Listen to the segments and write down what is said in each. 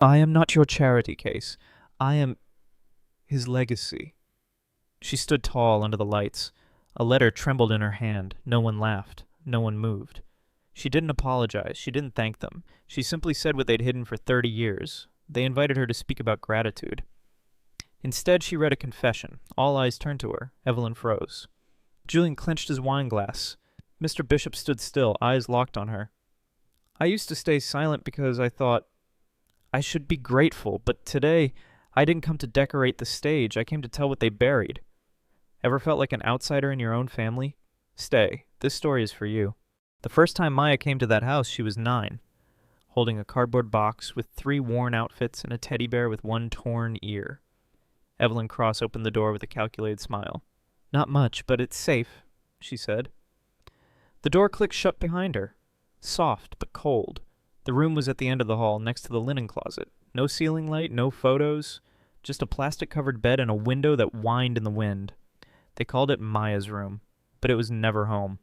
I am not your charity case. I am his legacy. She stood tall under the lights. A letter trembled in her hand. No one laughed. No one moved. She didn't apologize. She didn't thank them. She simply said what they'd hidden for 30 years. They invited her to speak about gratitude. Instead, she read a confession. All eyes turned to her. Evelyn froze. Julian clenched his wine glass. Mr. Bishop stood still, eyes locked on her. I used to stay silent because I thought I should be grateful, but today I didn't come to decorate the stage. I came to tell what they buried. Ever felt like an outsider in your own family? Stay. This story is for you. The first time Maya came to that house, she was 9, holding a cardboard box with 3 worn outfits and a teddy bear with 1 torn ear. Evelyn Cross opened the door with a calculated smile. Not much, but it's safe, she said. The door clicked shut behind her. Soft, but cold. The room was at the end of the hall, next to the linen closet. No ceiling light, no photos, just a plastic-covered bed and a window that whined in the wind. They called it Maya's room, but it was never home.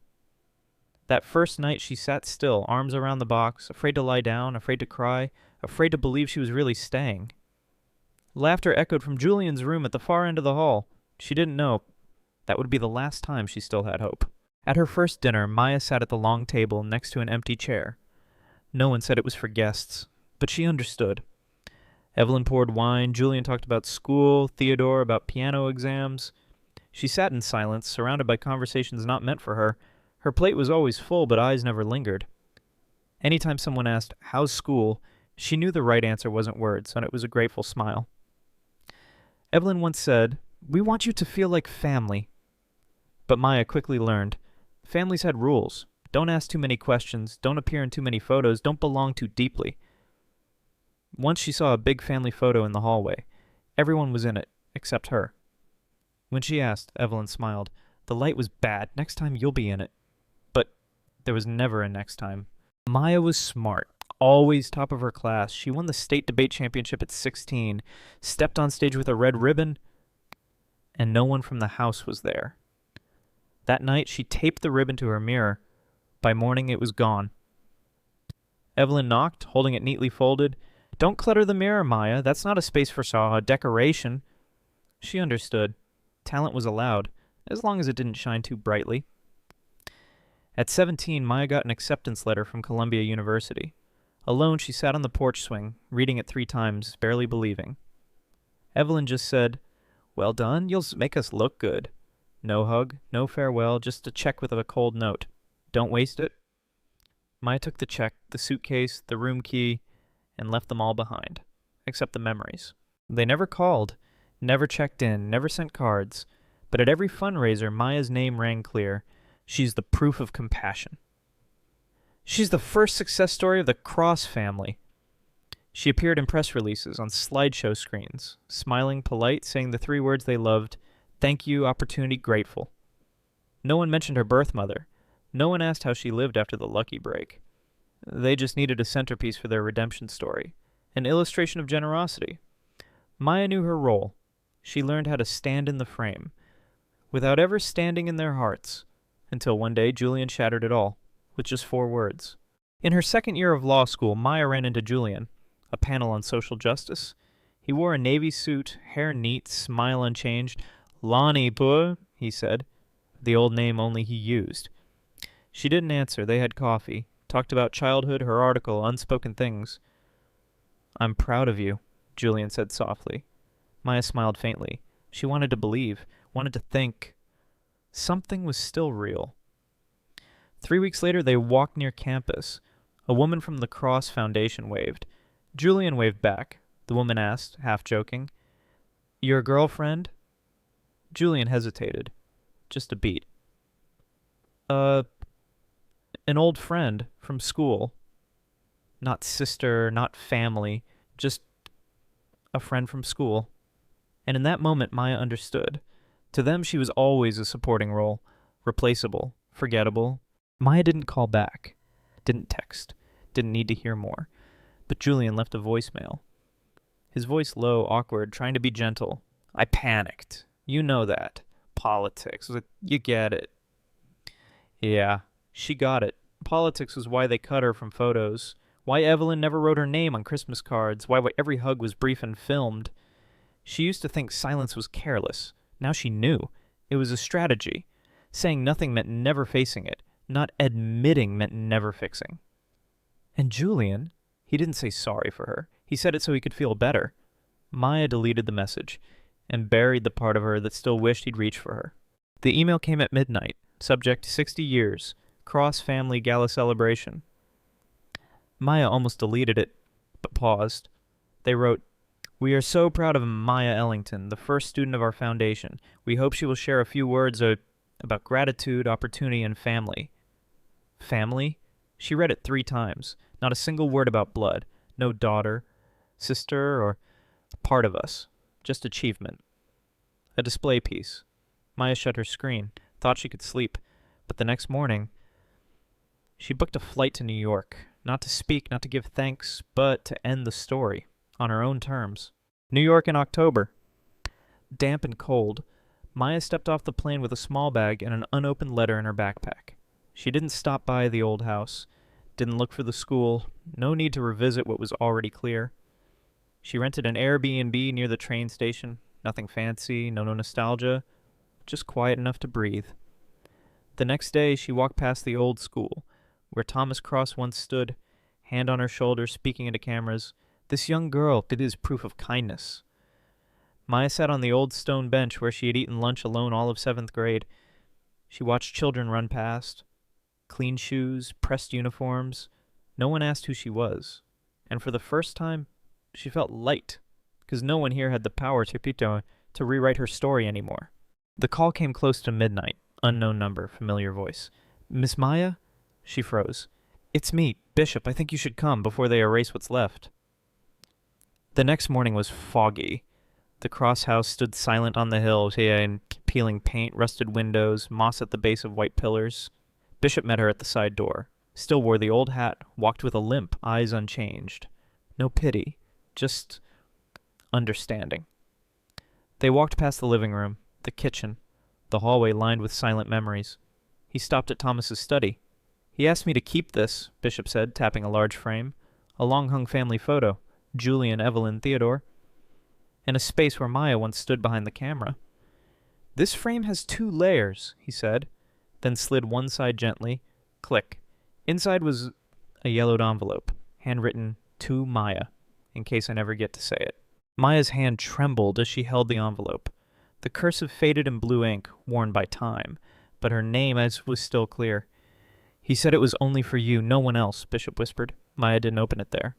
That first night she sat still, arms around the box, afraid to lie down, afraid to cry, afraid to believe she was really staying. Laughter echoed from Julian's room at the far end of the hall. She didn't know. That would be the last time she still had hope. At her first dinner, Maya sat at the long table next to an empty chair. No one said it was for guests, but she understood. Evelyn poured wine, Julian talked about school, Theodore about piano exams. She sat in silence, surrounded by conversations not meant for her. Her plate was always full, but eyes never lingered. Anytime someone asked, "How's school?" she knew the right answer wasn't words, and it was a grateful smile. Evelyn once said, "We want you to feel like family." But Maya quickly learned. Families had rules. Don't ask too many questions, don't appear in too many photos, don't belong too deeply. Once she saw a big family photo in the hallway. Everyone was in it, except her. When she asked, Evelyn smiled. The light was bad. Next time you'll be in it. But there was never a next time. Maya was smart. Always top of her class. She won the state debate championship at 16, stepped on stage with a red ribbon, and no one from the house was there. That night, she taped the ribbon to her mirror. By morning, it was gone. Evelyn knocked, holding it neatly folded. Don't clutter the mirror, Maya. That's not a space for decoration. She understood. Talent was allowed, as long as it didn't shine too brightly. At 17, Maya got an acceptance letter from Columbia University. Alone, she sat on the porch swing, reading it 3 times, barely believing. Evelyn just said, "Well done, you'll make us look good." No hug, no farewell, just a check with a cold note. Don't waste it. Maya took the check, the suitcase, the room key, and left them all behind, except the memories. They never called, never checked in, never sent cards, but at every fundraiser, Maya's name rang clear. She's the proof of compassion. She's the first success story of the Cross family. She appeared in press releases, on slideshow screens, smiling, polite, saying the 3 words they loved, thank you, opportunity, grateful. No one mentioned her birth mother. No one asked how she lived after the lucky break. They just needed a centerpiece for their redemption story, an illustration of generosity. Maya knew her role. She learned how to stand in the frame, without ever standing in their hearts, until one day Julian shattered it all, with just 4 words. In her second year of law school, Maya ran into Julian, a panel on social justice. He wore a navy suit, hair neat, smile unchanged. "Lonnie, puh," he said, the old name only he used. She didn't answer. They had coffee, talked about childhood, her article, unspoken things. "I'm proud of you," Julian said softly. Maya smiled faintly. She wanted to believe, wanted to think. Something was still real. 3 weeks later, they walked near campus. A woman from the Cross Foundation waved. Julian waved back. The woman asked, half joking, "Your girlfriend?" Julian hesitated. Just a beat. An old friend from school. Not sister, not family, just a friend from school." And in that moment, Maya understood. To them, she was always a supporting role, replaceable, forgettable. Maya didn't call back, didn't text, didn't need to hear more. But Julian left a voicemail. His voice low, awkward, trying to be gentle. "I panicked. You know that. Politics. You get it." Yeah, she got it. Politics was why they cut her from photos, Why Evelyn never wrote her name on Christmas cards, why every hug was brief and filmed. She used to think silence was careless. Now she knew. It was a strategy. Saying nothing meant never facing it. Not admitting meant never fixing. And Julian, he didn't say sorry for her. He said it so he could feel better. Maya deleted the message and buried the part of her that still wished he'd reach for her. The email came at midnight. Subject 60 years. Cross-family gala celebration. Maya almost deleted it, but paused. They wrote, "We are so proud of Maya Ellington, the first student of our foundation. We hope she will share a few words about gratitude, opportunity, and family." Family? She read it 3 times. Not a single word about blood. No daughter, sister, or part of us. Just achievement. A display piece. Maya shut her screen, thought she could sleep, but the next morning, she booked a flight to New York. Not to speak, not to give thanks, but to end the story. On her own terms. New York in October. Damp and cold, Maya stepped off the plane with a small bag and an unopened letter in her backpack. She didn't stop by the old house, didn't look for the school, no need to revisit what was already clear. She rented an Airbnb near the train station, nothing fancy, no nostalgia, just quiet enough to breathe. The next day she walked past the old school, where Thomas Cross once stood, hand on her shoulder, speaking into cameras. This young girl did his proof of kindness. Maya sat on the old stone bench where she had eaten lunch alone all of 7th grade. She watched children run past. Clean shoes, pressed uniforms. No one asked who she was. And for the first time, she felt light, because no one here had the power to rewrite her story anymore. The call came close to midnight. Unknown number, familiar voice. "Miss Maya?" She froze. "It's me, Bishop. I think you should come before they erase what's left." The next morning was foggy. The Cross house stood silent on the hill, peeling paint, rusted windows, moss at the base of white pillars. Bishop met her at the side door. Still wore the old hat, walked with a limp, eyes unchanged. No pity, just understanding. They walked past the living room, the kitchen, the hallway lined with silent memories. He stopped at Thomas's study. "He asked me to keep this," Bishop said, tapping a large frame. "A long-hung family photo. Julian, Evelyn, Theodore. In a space where Maya once stood behind the camera. This frame has 2 layers, he said, then slid one side gently. Click. Inside was a yellowed envelope, handwritten, "To Maya," in case I never get to say it. Maya's hand trembled as she held the envelope. The cursive faded in blue ink, worn by time, but her name was still clear. "He said it was only for you, no one else," Bishop whispered. Maya didn't open it there.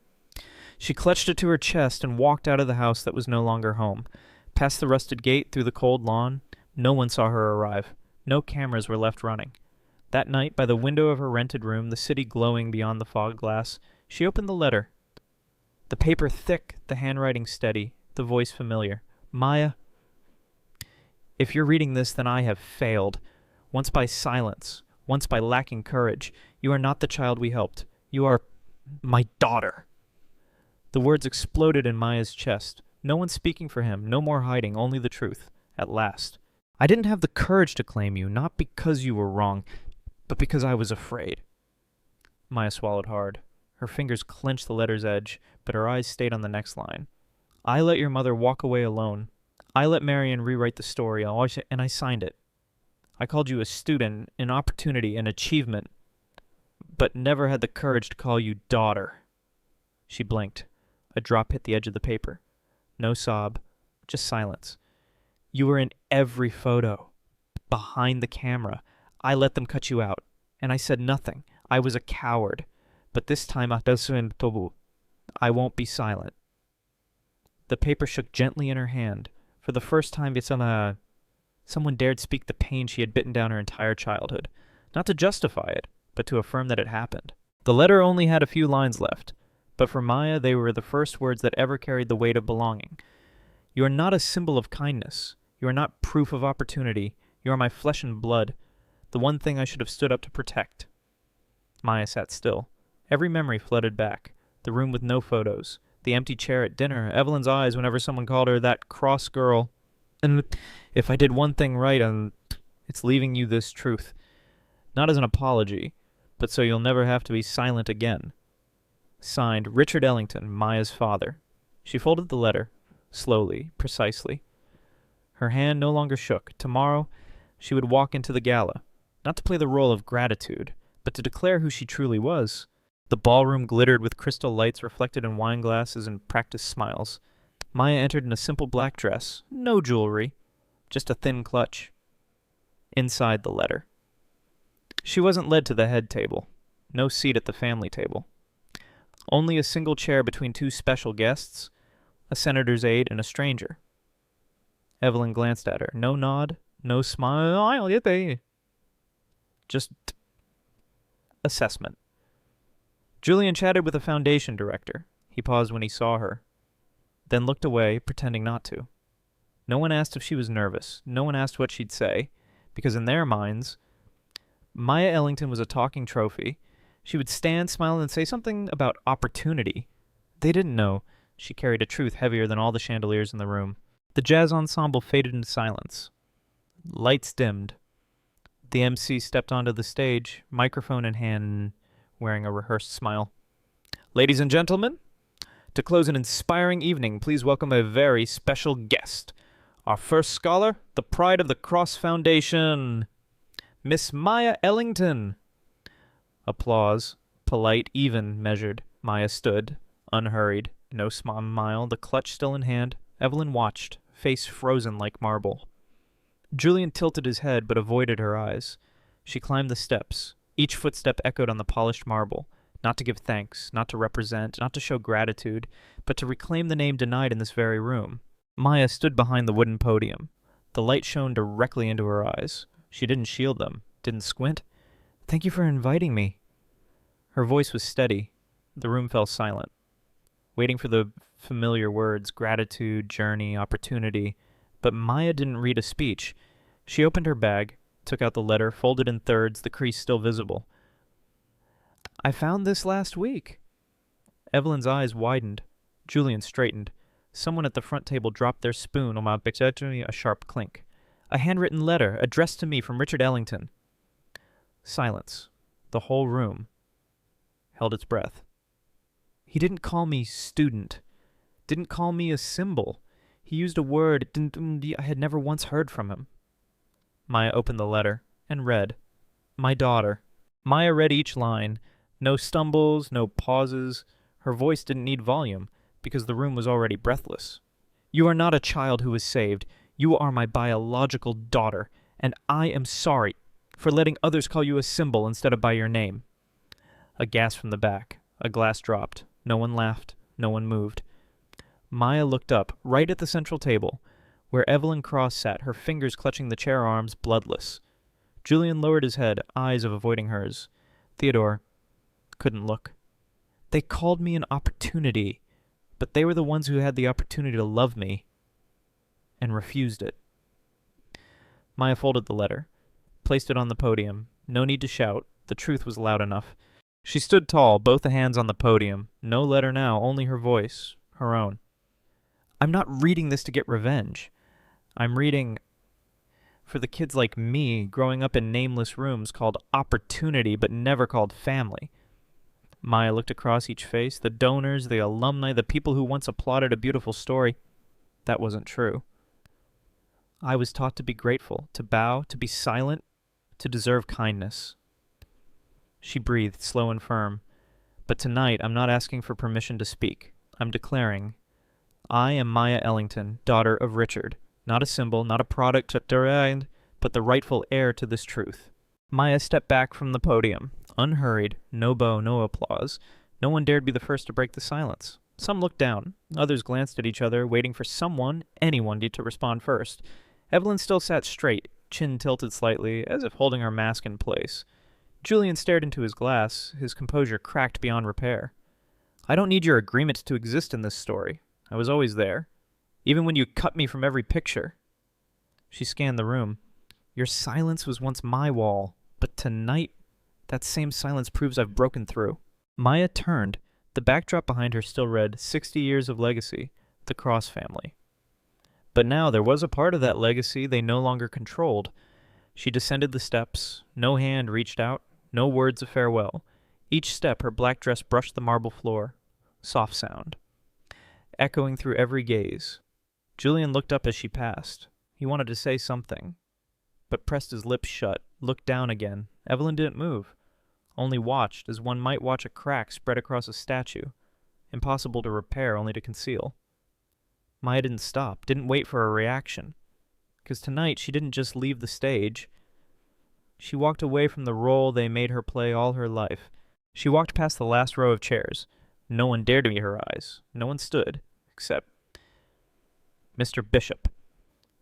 She clutched it to her chest and walked out of the house that was no longer home. Past the rusted gate, through the cold lawn, no one saw her arrive. No cameras were left running. That night, by the window of her rented room, the city glowing beyond the fog glass, she opened the letter. The paper thick, the handwriting steady, the voice familiar. "Maya, if you're reading this, then I have failed. Once by silence, once by lacking courage. You are not the child we helped. You are my daughter." The words exploded in Maya's chest. No one speaking for him, no more hiding, only the truth. At last. "I didn't have the courage to claim you, not because you were wrong, but because I was afraid." Maya swallowed hard. Her fingers clenched the letter's edge, but her eyes stayed on the next line. "I let your mother walk away alone. I let Marion rewrite the story, and I signed it. I called you a student, an opportunity, an achievement, but never had the courage to call you daughter." She blinked. A drop hit the edge of the paper. No sob, just silence. "You were in every photo. Behind the camera. I let them cut you out. And I said nothing. I was a coward. But this time I won't be silent." The paper shook gently in her hand. For the first time, someone dared speak the pain she had bitten down her entire childhood. Not to justify it, but to affirm that it happened. The letter only had a few lines left. But for Maya, they were the first words that ever carried the weight of belonging. "You are not a symbol of kindness. You are not proof of opportunity. You are my flesh and blood. The one thing I should have stood up to protect." Maya sat still. Every memory flooded back. The room with no photos. The empty chair at dinner. Evelyn's eyes whenever someone called her that cross girl. "And if I did one thing right, it's leaving you this truth. Not as an apology, but so you'll never have to be silent again." Signed, Richard Ellington, Maya's father. She folded the letter, slowly, precisely. Her hand no longer shook. Tomorrow, she would walk into the gala, not to play the role of gratitude, but to declare who she truly was. The ballroom glittered with crystal lights reflected in wine glasses and practiced smiles. Maya entered in a simple black dress, no jewelry, just a thin clutch. Inside the letter. She wasn't led to the head table. No seat at the family table. Only a single chair between two special guests, a senator's aide and a stranger. Evelyn glanced at her. No nod, no smile, just assessment. Julian chatted with the foundation director. He paused when he saw her, then looked away, pretending not to. No one asked if she was nervous. No one asked what she'd say, because in their minds, Maya Ellington was a talking trophy. She would stand, smile, and say something about opportunity. They didn't know she carried a truth heavier than all the chandeliers in the room. The jazz ensemble faded into silence. Lights dimmed. The MC stepped onto the stage, microphone in hand, wearing a rehearsed smile. Ladies and gentlemen, to close an inspiring evening, please welcome a very special guest. Our first scholar, the pride of the Cross Foundation, Miss Maya Ellington. Applause, polite, even, measured. Maya stood, unhurried, no smile, the clutch still in hand. Evelyn watched, face frozen like marble. Julian tilted his head but avoided her eyes. She climbed the steps. Each footstep echoed on the polished marble, not to give thanks, not to represent, not to show gratitude, but to reclaim the name denied in this very room. Maya stood behind the wooden podium. The light shone directly into her eyes. She didn't shield them, didn't squint. Thank you for inviting me. Her voice was steady. The room fell silent, waiting for the familiar words, gratitude, journey, opportunity. But Maya didn't read a speech. She opened her bag, took out the letter, folded in thirds, the crease still visible. I found this last week. Evelyn's eyes widened. Julian straightened. Someone at the front table dropped their spoon, a sharp clink. A handwritten letter, addressed to me from Richard Ellington. Silence. The whole room held its breath. He didn't call me student. Didn't call me a symbol. He used a word I had never once heard from him. Maya opened the letter and read, My daughter. Maya read each line. No stumbles, no pauses. Her voice didn't need volume, because the room was already breathless. You are not a child who was saved. You are my biological daughter, and I am sorry for letting others call you a symbol instead of by your name. A gasp from the back. A glass dropped. No one laughed. No one moved. Maya looked up, right at the central table, where Evelyn Cross sat, her fingers clutching the chair arms, bloodless. Julian lowered his head, eyes avoiding hers. Theodore couldn't look. They called me an opportunity, but they were the ones who had the opportunity to love me, and refused it. Maya folded the letter, placed it on the podium. No need to shout. The truth was loud enough. She stood tall, both hands on the podium. No letter now, only her voice, her own. I'm not reading this to get revenge. I'm reading for the kids like me growing up in nameless rooms called opportunity but never called family. Maya looked across each face, the donors, the alumni, the people who once applauded a beautiful story. That wasn't true. I was taught to be grateful, to bow, to be silent, to deserve kindness. She breathed, slow and firm. But tonight I'm not asking for permission to speak. I'm declaring, I am Maya Ellington, daughter of Richard, not a symbol, not a product, but the rightful heir to this truth. Maya stepped back from the podium, unhurried, no bow, no applause. No one dared be the first to break the silence. Some looked down. Others glanced at each other, waiting for someone, anyone, to respond first. Evelyn still sat straight, chin tilted slightly, as if holding her mask in place. Julian stared into his glass, his composure cracked beyond repair. I don't need your agreement to exist in this story. I was always there, even when you cut me from every picture. She scanned the room. Your silence was once my wall, but tonight, that same silence proves I've broken through. Maya turned. The backdrop behind her still read, 60 Years of Legacy, the Cross Family. But now there was a part of that legacy they no longer controlled. She descended the steps. No hand reached out, no words of farewell. Each step, her black dress brushed the marble floor. Soft sound, echoing through every gaze. Julian looked up as she passed. He wanted to say something, but pressed his lips shut, looked down again. Evelyn didn't move, only watched as one might watch a crack spread across a statue, impossible to repair, only to conceal. Maya didn't stop, didn't wait for a reaction, because tonight she didn't just leave the stage. She walked away from the role they made her play all her life. She walked past the last row of chairs. No one dared to meet her eyes. No one stood, except Mr. Bishop,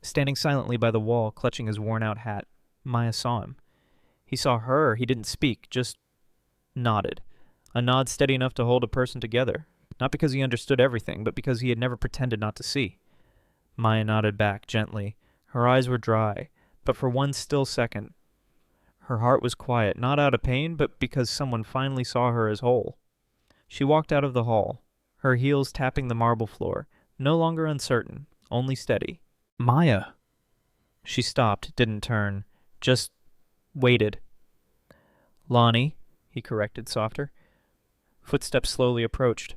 standing silently by the wall, clutching his worn-out hat. Maya saw him. He saw her. He didn't speak, just nodded. A nod steady enough to hold a person together. Not because he understood everything, but because he had never pretended not to see. Maya nodded back gently. Her eyes were dry, but for one still second, her heart was quiet, not out of pain, but because someone finally saw her as whole. She walked out of the hall, her heels tapping the marble floor, no longer uncertain, only steady. Maya! She stopped, didn't turn, just waited. Lonnie, he corrected, softer. Footsteps slowly approached.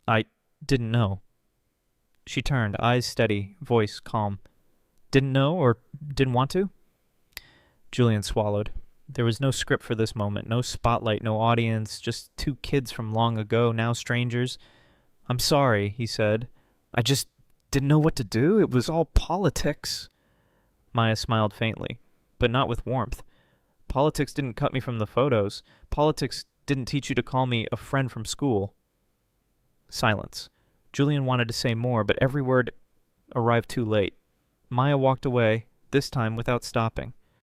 I didn't know. She turned, eyes steady, voice calm. Didn't know or didn't want to? Julian swallowed. There was no script for this moment, no spotlight, no audience, just two kids from long ago, now strangers. I'm sorry, he said. I just didn't know what to do. It was all politics. Maya smiled faintly, but not with warmth. Politics didn't cut me from the photos. Politics didn't teach you to call me a friend from school. Silence. Julian wanted to say more, but every word arrived too late. Maya walked away, this time without stopping.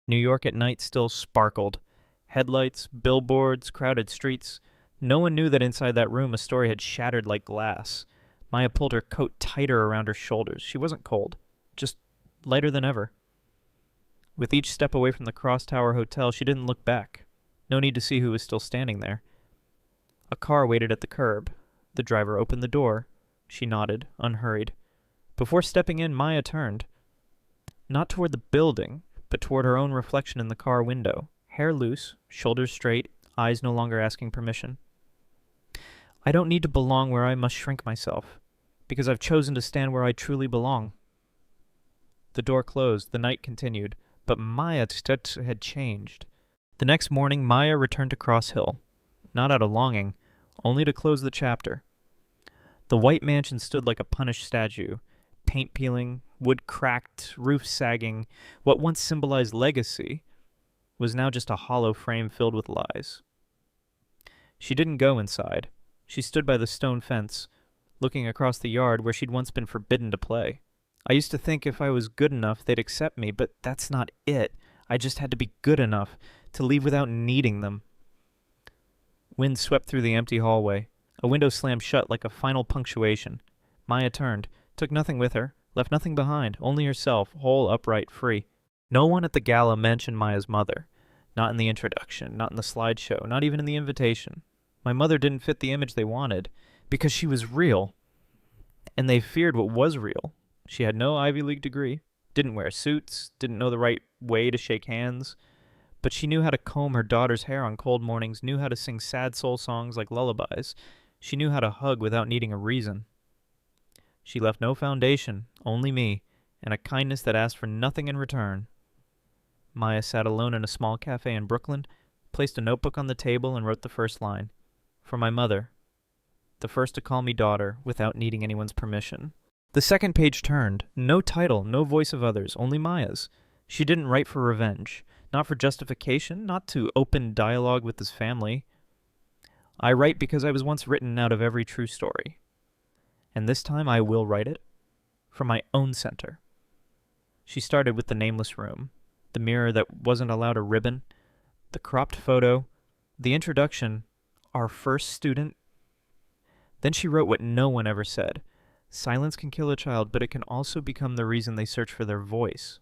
New York at night still sparkled. Headlights, billboards, crowded streets. No one knew that inside that room a story had shattered like glass. Maya pulled her coat tighter around her shoulders. She wasn't cold, just lighter than ever. With each step away from the Cross Tower Hotel, she didn't look back. No need to see who was still standing there. A car waited at the curb. The driver opened the door. She nodded, unhurried. Before stepping in, Maya turned. Not toward the building, but toward her own reflection in the car window. Hair loose, shoulders straight, eyes no longer asking permission. I don't need to belong where I must shrink myself, because I've chosen to stand where I truly belong. The door closed, the night continued, but Maya's had changed. The next morning, Maya returned to Cross Hill, not out of longing, only to close the chapter. The white mansion stood like a punished statue, paint peeling, wood cracked, roof sagging. What once symbolized legacy was now just a hollow frame filled with lies. She didn't go inside. She stood by the stone fence, looking across the yard where she'd once been forbidden to play. I used to think if I was good enough, they'd accept me, but that's not it. I just had to be good enough to leave without needing them. Wind swept through the empty hallway. A window slammed shut like a final punctuation. Maya turned, took nothing with her, left nothing behind, only herself, whole, upright, free. No one at the gala mentioned Maya's mother. Not in the introduction, not in the slideshow, not even in the invitation. My mother didn't fit the image they wanted, because she was real. And they feared what was real. She had no Ivy League degree, didn't wear suits, didn't know the right way to shake hands, but she knew how to comb her daughter's hair on cold mornings, knew how to sing sad soul songs like lullabies. She knew how to hug without needing a reason. She left no foundation, only me, and a kindness that asked for nothing in return. Maya sat alone in a small cafe in Brooklyn, placed a notebook on the table, and wrote the first line. For my mother. The first to call me daughter, without needing anyone's permission. The second page turned. No title, no voice of others, only Maya's. She didn't write for revenge, not for justification, not to open dialogue with his family. I write because I was once written out of every true story. And this time I will write it from my own center. She started with the nameless room, the mirror that wasn't allowed a ribbon, the cropped photo, the introduction, our first student. Then she wrote what no one ever said. Silence can kill a child, but it can also become the reason they search for their voice.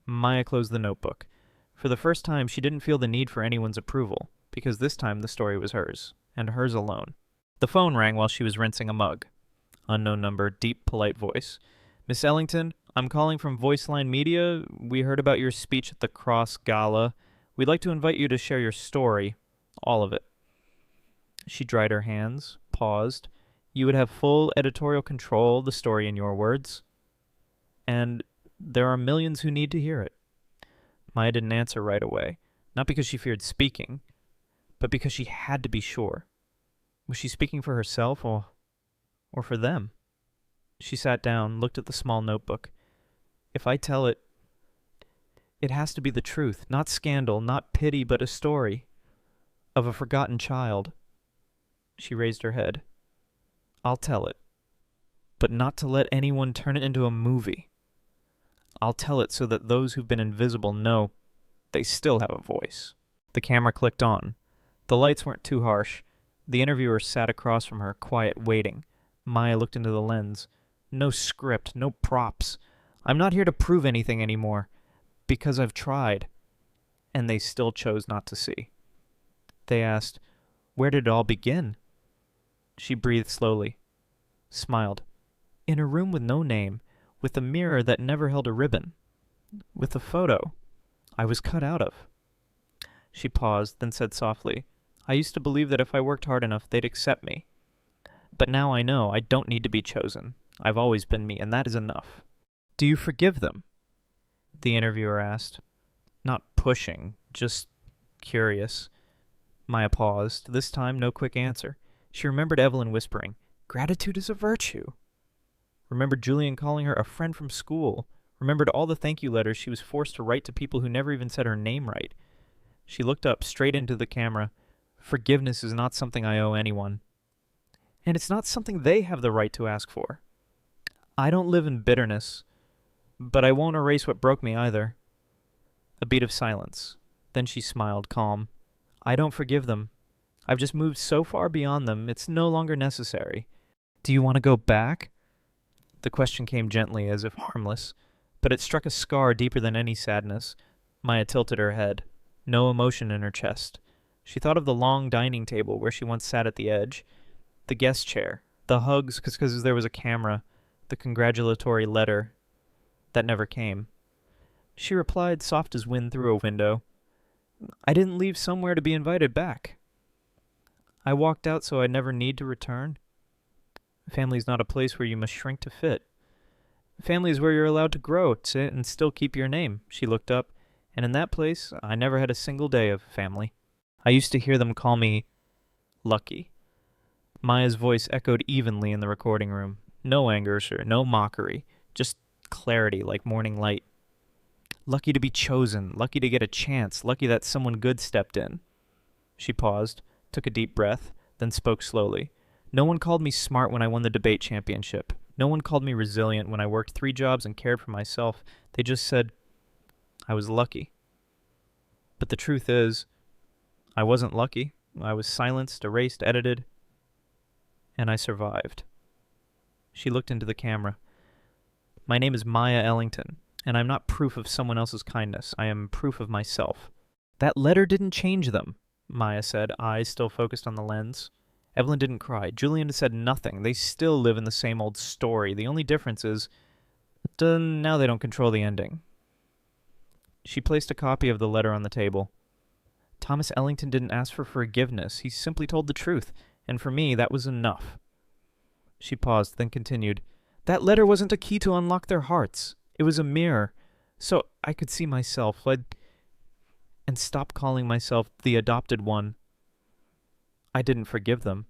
Maya closed the notebook. For the first time, she didn't feel the need for anyone's approval, because this time the story was hers, and hers alone. The phone rang while she was rinsing a mug. Unknown number, deep, polite voice. Miss Ellington, I'm calling from Voiceline Media. We heard about your speech at the Cross Gala. We'd like to invite you to share your story. All of it. She dried her hands, paused. You would have full editorial control, the story in your words. And there are millions who need to hear it. Maya didn't answer right away, not because she feared speaking, but because she had to be sure. Was she speaking for herself or for them? She sat down, looked at the small notebook. If I tell it, it has to be the truth, not scandal, not pity, but a story of a forgotten child. She raised her head. I'll tell it, but not to let anyone turn it into a movie. I'll tell it so that those who've been invisible know they still have a voice. The camera clicked on. The lights weren't too harsh. The interviewer sat across from her, quiet, waiting. Maya looked into the lens. No script, no props. I'm not here to prove anything anymore, because I've tried. And they still chose not to see. They asked, where did it all begin? She breathed slowly, smiled. In a room with no name, with a mirror that never held a ribbon, with a photo I was cut out of. She paused, then said softly, I used to believe that if I worked hard enough, they'd accept me. But now I know I don't need to be chosen. I've always been me, and that is enough. Do you forgive them? The interviewer asked. Not pushing, just curious. Maya paused. This time, no quick answer. She remembered Evelyn whispering, gratitude is a virtue. Remembered Julian calling her a friend from school. Remembered all the thank you letters she was forced to write to people who never even said her name right. She looked up straight into the camera. Forgiveness is not something I owe anyone. And it's not something they have the right to ask for. I don't live in bitterness, but I won't erase what broke me either. A beat of silence. Then she smiled, calm. I don't forgive them. I've just moved so far beyond them, it's no longer necessary. Do you want to go back? The question came gently, as if harmless, but it struck a scar deeper than any sadness. Maya tilted her head. No emotion in her chest. She thought of the long dining table where she once sat at the edge, the guest chair, the hugs because there was a camera, the congratulatory letter that never came. She replied, soft as wind through a window, I didn't leave somewhere to be invited back. I walked out so I'd never need to return. Family's not a place where you must shrink to fit. Family is where you're allowed to grow, and still keep your name. She looked up, and in that place, I never had a single day of family. I used to hear them call me lucky. Maya's voice echoed evenly in the recording room. No anger, sir, no mockery, just clarity like morning light. Lucky to be chosen, lucky to get a chance, lucky that someone good stepped in. She paused, took a deep breath, then spoke slowly. No one called me smart when I won the debate championship. No one called me resilient when I worked 3 jobs and cared for myself. They just said I was lucky. But the truth is, I wasn't lucky. I was silenced, erased, edited, and I survived. She looked into the camera. My name is Maya Ellington, and I'm not proof of someone else's kindness. I am proof of myself. That letter didn't change them, Maya said, eyes still focused on the lens. Evelyn didn't cry. Julian said nothing. They still live in the same old story. The only difference is that now they don't control the ending. She placed a copy of the letter on the table. Thomas Ellington didn't ask for forgiveness. He simply told the truth, and for me, that was enough. She paused, then continued. That letter wasn't a key to unlock their hearts. It was a mirror, so I could see myself, and stop calling myself the adopted one. I didn't forgive them.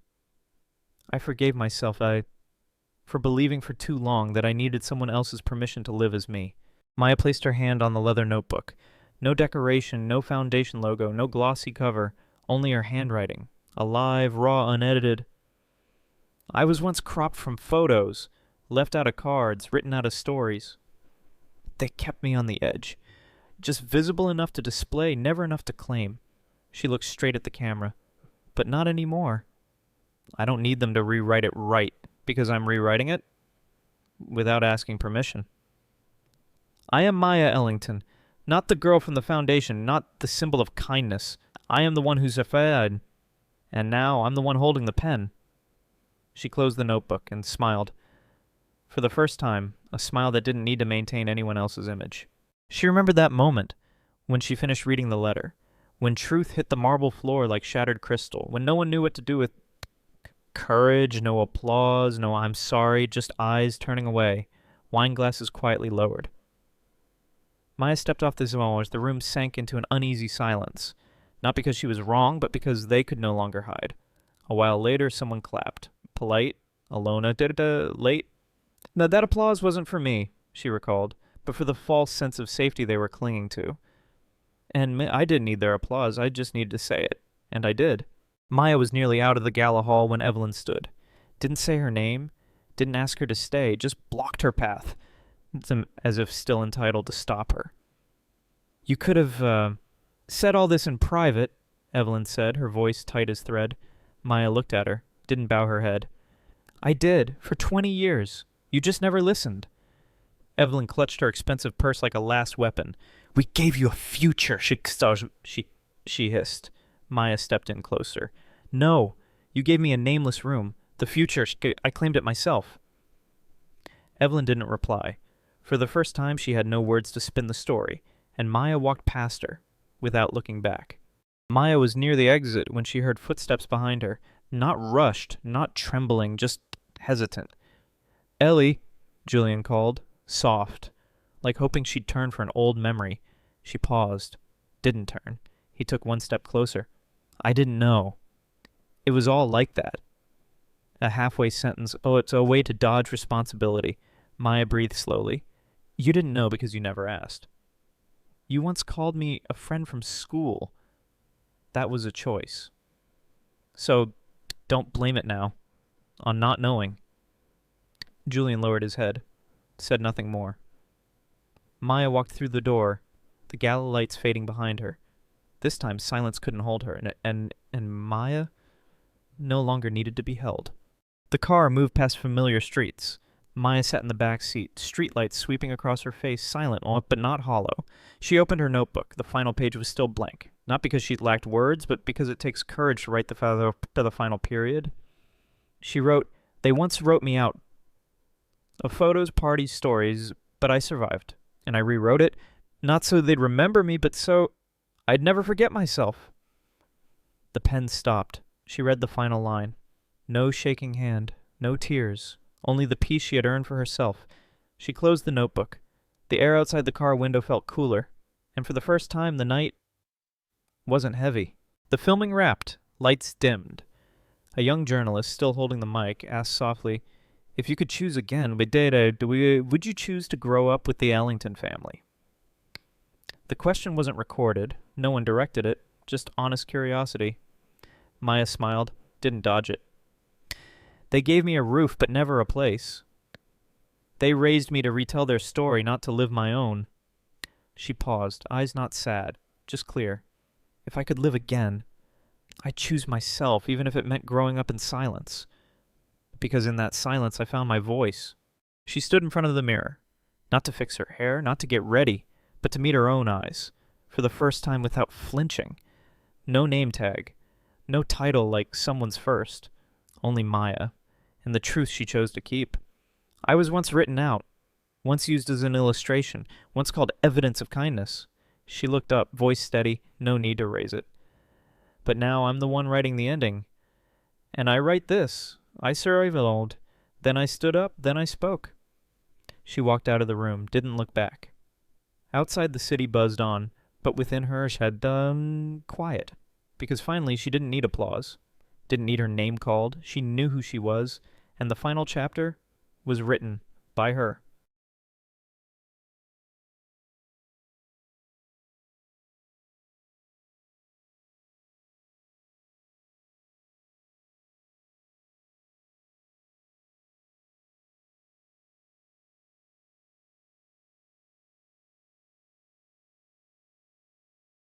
I forgave myself for believing for too long that I needed someone else's permission to live as me. Maya placed her hand on the leather notebook. No decoration, no foundation logo, no glossy cover, only her handwriting. Alive, raw, unedited. I was once cropped from photos, left out of cards, written out of stories. They kept me on the edge. Just visible enough to display, never enough to claim. She looked straight at the camera. But not anymore. I don't need them to rewrite it right, because I'm rewriting it without asking permission. I am Maya Ellington, not the girl from the foundation, not the symbol of kindness. I am the one who's afraid, and now I'm the one holding the pen. She closed the notebook and smiled. For the first time, a smile that didn't need to maintain anyone else's image. She remembered that moment, when she finished reading the letter. When truth hit the marble floor like shattered crystal, when no one knew what to do with courage, no applause, no I'm sorry, just eyes turning away, wine glasses quietly lowered. Maya stepped off the Zimmer as the room sank into an uneasy silence, not because she was wrong, but because they could no longer hide. A while later, someone clapped. Polite, Alona, late. Now, that applause wasn't for me, she recalled, but for the false sense of safety they were clinging to. And I didn't need their applause, I just needed to say it. And I did. Maya was nearly out of the gala hall when Evelyn stood. Didn't say her name, didn't ask her to stay, just blocked her path, as if still entitled to stop her. You could have, said all this in private, Evelyn said, her voice tight as thread. Maya looked at her, didn't bow her head. I did, for 20 years. You just never listened. Evelyn clutched her expensive purse like a last weapon. We gave you a future, she hissed. Maya stepped in closer. No, you gave me a nameless room. The future, I claimed it myself. Evelyn didn't reply. For the first time, she had no words to spin the story, and Maya walked past her, without looking back. Maya was near the exit when she heard footsteps behind her, not rushed, not trembling, just hesitant. Ellie, Julian called, soft, like hoping she'd turn for an old memory. She paused, didn't turn. He took one step closer. I didn't know. It was all like that. A halfway sentence. Oh, it's a way to dodge responsibility. Maya breathed slowly. You didn't know because you never asked. You once called me a friend from school. That was a choice. So, don't blame it now. On not knowing. Julian lowered his head. Said nothing more. Maya walked through the door, the gala lights fading behind her. This time silence couldn't hold her, and Maya no longer needed to be held. The car moved past familiar streets. Maya sat in the back seat, streetlights sweeping across her face, silent but not hollow. She opened her notebook. The final page was still blank. Not because she lacked words, but because it takes courage to write to the final period. She wrote, They once wrote me out of photos, parties, stories, but I survived. And I rewrote it, not so they'd remember me, but so I'd never forget myself. The pen stopped. She read the final line. No shaking hand, no tears, only the peace she had earned for herself. She closed the notebook. The air outside the car window felt cooler, and for the first time the night wasn't heavy. The filming wrapped, lights dimmed. A young journalist, still holding the mic, asked softly, If you could choose again, would you choose to grow up with the Ellington family? The question wasn't recorded. No one directed it. Just honest curiosity. Maya smiled, didn't dodge it. They gave me a roof, but never a place. They raised me to retell their story, not to live my own. She paused, eyes not sad, just clear. If I could live again, I'd choose myself, even if it meant growing up in silence. Because in that silence I found my voice. She stood in front of the mirror, not to fix her hair, not to get ready, but to meet her own eyes, for the first time without flinching. No name tag, no title like someone's first, only Maya, and the truth she chose to keep. I was once written out, once used as an illustration, once called evidence of kindness. She looked up, voice steady, no need to raise it. But now I'm the one writing the ending. And I write this. I survived. Then I stood up, then I spoke. She walked out of the room, didn't look back. Outside the city buzzed on, but within her she had quiet. Because finally she didn't need applause. Didn't need her name called. She knew who she was, and the final chapter was written by her.